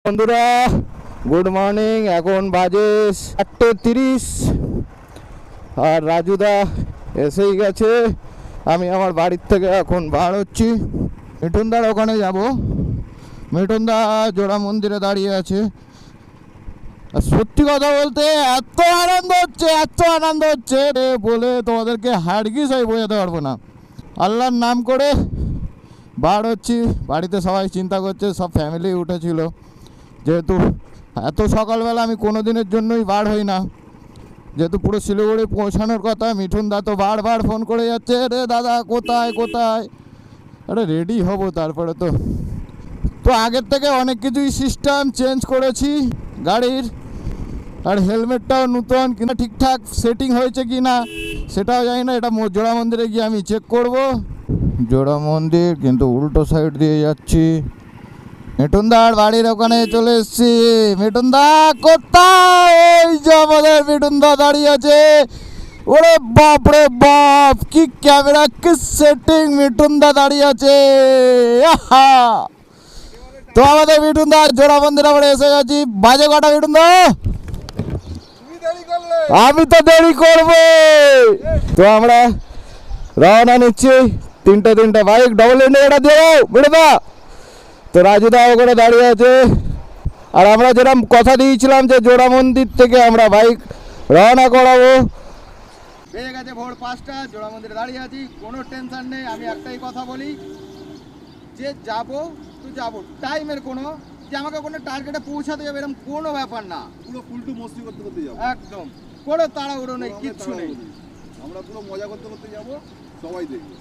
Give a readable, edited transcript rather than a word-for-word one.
বন্ধুরা good morning. এখন বাজে 8:30 আর রাজুদা এসেই গেছে। আমি আমার বাড়ির থেকে এখন বার হচ্ছি। মিঠুনদার ওখানে যাব। মিঠুনদা জোড়া মন্দিরে দাঁড়িয়ে আছে। আর সত্যি কথা বলতে এত আনন্দ হচ্ছে বলে তোমাদেরকে হারগিজ আমি বোঝাতে পারবো না। আল্লাহর নাম করে বার হচ্ছি। বাড়িতে সবাই চিন্তা করছে, সব ফ্যামিলি উঠেছিল, যেহেতু এত সকালবেলা আমি কোনো দিনের জন্যই বার হই না। যেহেতু পুরো শিলিগুড়ি পৌঁছানোর কথা, মিঠুনদা তো বারবার ফোন করে যাচ্ছে, রে দাদা কোথায় কোথায়। আরে রেডি হব তারপরে তো আগের থেকে অনেক কিছুই সিস্টেম চেঞ্জ করেছি গাড়ির। আর হেলমেটটাও নতুন কিনা ঠিকঠাক সেটিং হয়েছে কি না সেটাও জানি না। এটা জোড়া মন্দিরে গিয়ে আমি চেক করব। জোড়া মন্দির কিন্তু উল্টো সাইড দিয়ে যাচ্ছি। মিঠুনদার বাড়ির ওখানে চলে এসছি। মিঠুনদা কোথায়? ওই যে আমাদের মিঠুনদা দাঁড়িয়ে আছে। ওরে বাপ রে বাপ, কি ক্যামেরা, কি সেটিং! মিঠুনদা দাঁড়িয়ে আছে। তো আমাদের মিঠুনদা জোড়া মন্দির আমরা এসে গেছি। বাজে কটা মিঠুনদা? আমি তো দেরি করব। তো আমরা রওনা নিচ্ছি। তিনটে বাইক ডবল ইন্ডিকেটর দিয়ে দাও মিঠুনদা। তো রাজুদা ওখানে দাঁড়িয়ে আছে। আর আমরা যেরকম কথা দিয়েছিলাম যে জোড়া মন্দির থেকে আমরা বাইক রওনা করাবো, পেয়ে গেছে ভোর 5টা। জোড়া মন্দিরে দাঁড়িয়ে আছি, কোনো টেনশন নেই। আমি একটাই কথা বলি যে যাবো তো যাবো, টাইমের কোনো যে আমাকে কোনো টার্গেটে পৌঁছাতে যাবে এরকম কোনো ব্যাপার না। পুরো ফুলটু মস্তি করতে করতে যাবো, একদম কোনো তাড়াহুড়ো নেই, কিচ্ছু নেই। আমরা পুরো মজা করতে করতে যাবো, সবাই দেখবে।